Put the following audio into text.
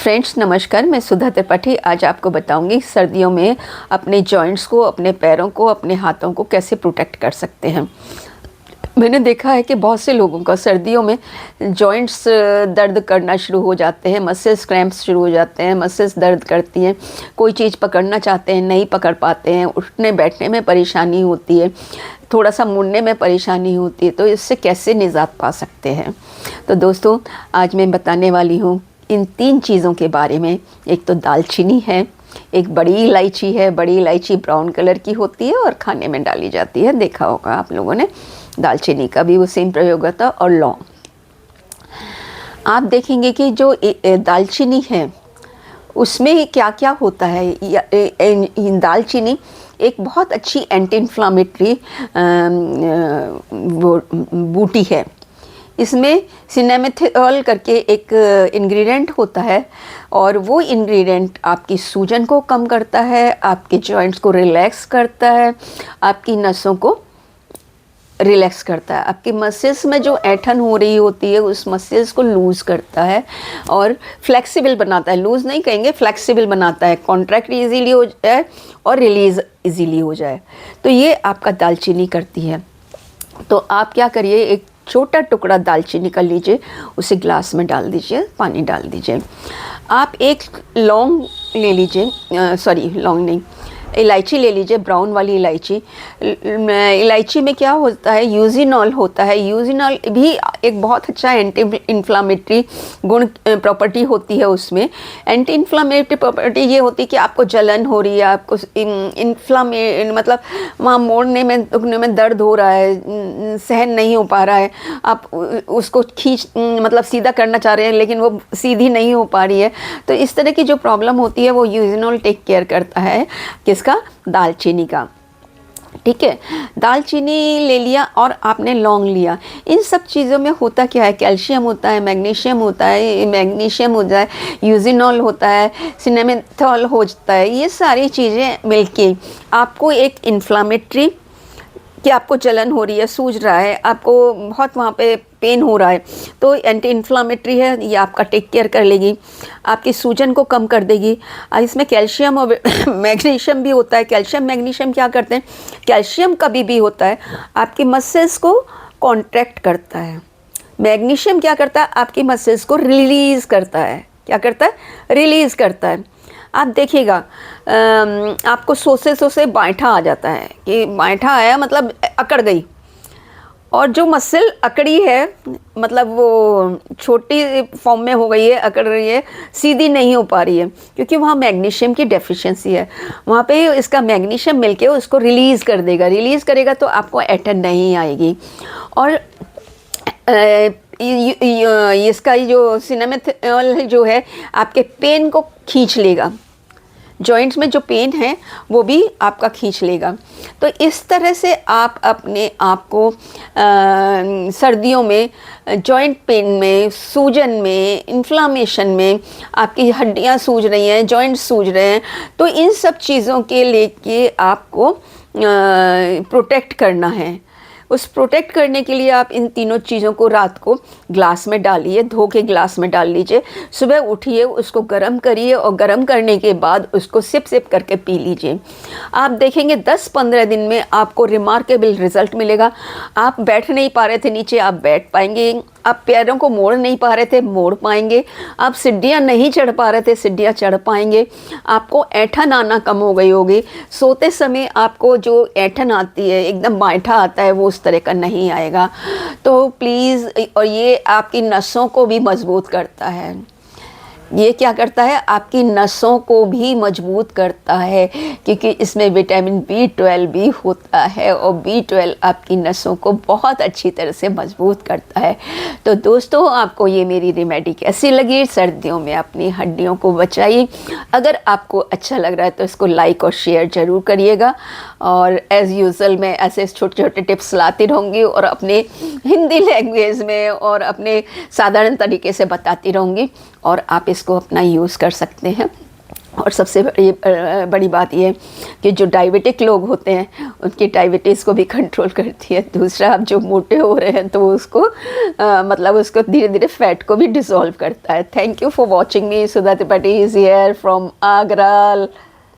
Friends नमस्कार, मैं सुधा त्रिपाठी आज आपको बताऊंगी सर्दियों में अपने जॉइंट्स को, अपने पैरों को, अपने हाथों को कैसे प्रोटेक्ट कर सकते हैं। मैंने देखा है कि बहुत से लोगों का सर्दियों में जॉइंट्स दर्द करना शुरू हो जाते हैं, मसल्स क्रैम्प्स शुरू हो जाते हैं, मसल्स दर्द करती हैं, कोई चीज़ पकड़ना चाहते हैं नहीं पकड़ पाते हैं, उठने बैठने में परेशानी होती है, थोड़ा सा मुड़ने में परेशानी होती है। तो इससे कैसे निजात पा सकते हैं। तो दोस्तों आज मैं बताने वाली हूँ इन 3 चीज़ों के बारे में। एक तो दालचीनी है, एक बड़ी इलायची है। बड़ी इलायची ब्राउन कलर की होती है और खाने में डाली जाती है, देखा होगा आप लोगों ने। दालचीनी का भी वो सेम प्रयोग होता है। और लौंग। आप देखेंगे कि जो दालचीनी है उसमें क्या क्या होता है। दालचीनी एक बहुत अच्छी एंटी इन्फ्लामेटरी बूटी है। इसमें सिनेमेथिओल करके एक इंग्रेडिएंट होता है और वो इंग्रेडिएंट आपकी सूजन को कम करता है, आपके जॉइंट्स को रिलैक्स करता है, आपकी नसों को रिलैक्स करता है, आपके मसल्स में जो ऐंठन हो रही होती है उस मसल्स को लूज़ करता है और फ्लेक्सिबल बनाता है। लूज़ नहीं कहेंगे, फ्लेक्सिबल बनाता है, कॉन्ट्रैक्ट इजीली हो जाए और रिलीज़ इजीली हो जाए। तो ये आपका दालचीनी करती है। तो आप क्या करिए, एक छोटा टुकड़ा दालचीनी का लीजिए, उसे ग्लास में डाल दीजिए, पानी डाल दीजिए। आप एक लौंग ले लीजिए, सॉरी लौंग नहीं, इलायची ले लीजिए, ब्राउन वाली इलायची। इलायची में क्या होता है, यूजिनॉल होता है। यूजिनॉल भी एक बहुत अच्छा एंटी इन्फ्लामेटरी गुण प्रॉपर्टी होती है उसमें। एंटी इन्फ्लामेटरी प्रॉपर्टी ये होती है कि आपको जलन हो रही है, आपको मतलब वहाँ मोड़ने में दुखने में दर्द हो रहा है, सहन नहीं हो पा रहा है, आप उसको मतलब सीधा करना चाह रहे हैं लेकिन वो सीधी नहीं हो पा रही है। तो इस तरह की जो प्रॉब्लम होती है वो यूजिनॉल टेक केयर करता है। किसका? दालचीनी का। ठीक है, दालचीनी ले लिया और आपने लौंग लिया। इन सब चीज़ों में होता क्या है, कैल्शियम होता है, मैग्नीशियम होता है, मैग्नीशियम होता है, यूजिनॉल होता है, सिनेमेथॉल होता है। ये सारी चीज़ें मिलके आपको एक इन्फ्लामेटरी, कि आपको जलन हो रही है, सूज रहा है, आपको बहुत वहाँ पे पेन हो रहा है, तो एंटी इन्फ्लामेटरी है, ये आपका टेक केयर कर लेगी, आपकी सूजन को कम कर देगी। इसमें कैल्शियम और मैग्नीशियम भी होता है। कैल्शियम मैग्नीशियम क्या करते हैं, कैल्शियम कभी भी होता है आपकी मसल्स को कॉन्ट्रैक्ट करता है, मैग्नीशियम क्या करता है, आपकी मसल्स को रिलीज़ करता है। क्या करता है? रिलीज़ करता है। आप देखिएगा आपको सोसे बांठा आ जाता है, कि बांठा आया मतलब अकड़ गई, और जो मसल अकड़ी है मतलब वो छोटी फॉर्म में हो गई है, अकड़ रही है, सीधी नहीं हो पा रही है, क्योंकि वहाँ मैग्नीशियम की डेफिशिएंसी है। वहाँ पे इसका मैग्नीशियम मिलके उसको रिलीज़ कर देगा। रिलीज़ करेगा तो आपको ऐंठन नहीं आएगी। और इसका जो सिनेमेथॉल जो है आपके पेन को खींच लेगा, जॉइंट्स में जो पेन है वो भी आपका खींच लेगा। तो इस तरह से आप अपने आप को सर्दियों में जॉइंट पेन में, सूजन में, इन्फ्लामेशन में, आपकी हड्डियां सूज रही हैं, जॉइंट्स सूज रहे हैं, तो इन सब चीज़ों के लेके आपको प्रोटेक्ट करना है। उस प्रोटेक्ट करने के लिए आप इन तीनों चीज़ों को रात को ग्लास में डालिए, धो के ग्लास में डाल लीजिए। सुबह उठिए, उसको गर्म करिए और गर्म करने के बाद उसको सिप सिप करके पी लीजिए। आप देखेंगे 10-15 दिन में आपको रिमार्केबल रिज़ल्ट मिलेगा। आप बैठ नहीं पा रहे थे नीचे, आप बैठ पाएंगे। आप पैरों को मोड़ नहीं पा रहे थे, मोड़ पाएंगे। आप सीढ़ियाँ नहीं चढ़ पा रहे थे, सीढ़ियाँ चढ़ पाएंगे। आपको ऐंठन आना कम हो गई होगी। सोते समय आपको जो ऐंठन आती है, एकदम बांठा आता है, वो उस तरह का नहीं आएगा। तो प्लीज़, और ये आपकी नसों को भी मजबूत करता है। ये क्या करता है, आपकी नसों को भी मजबूत करता है, क्योंकि इसमें विटामिन B12 भी होता है और B12 आपकी नसों को बहुत अच्छी तरह से मजबूत करता है। तो दोस्तों आपको ये मेरी रेमेडी कैसी लगी? सर्दियों में अपनी हड्डियों को बचाइए। अगर आपको अच्छा लग रहा है तो इसको लाइक और शेयर ज़रूर करिएगा। और एज़ यूजुअल मैं ऐसे छोटे छोटे टिप्स लाती रहूँगी और अपने हिंदी लैंग्वेज में और अपने साधारण तरीके से बताती रहूँगी, और आप इसको अपना यूज़ कर सकते हैं। और सबसे बड़ी बात ये है कि जो डायबिटिक लोग होते हैं उनकी डायबिटीज़ को भी कंट्रोल करती है। दूसरा, आप जो मोटे हो रहे हैं तो वो उसको मतलब उसको धीरे धीरे फैट को भी डिसॉल्व करता है। Thank you for watching me. Sudha Tripathi is here from Agra.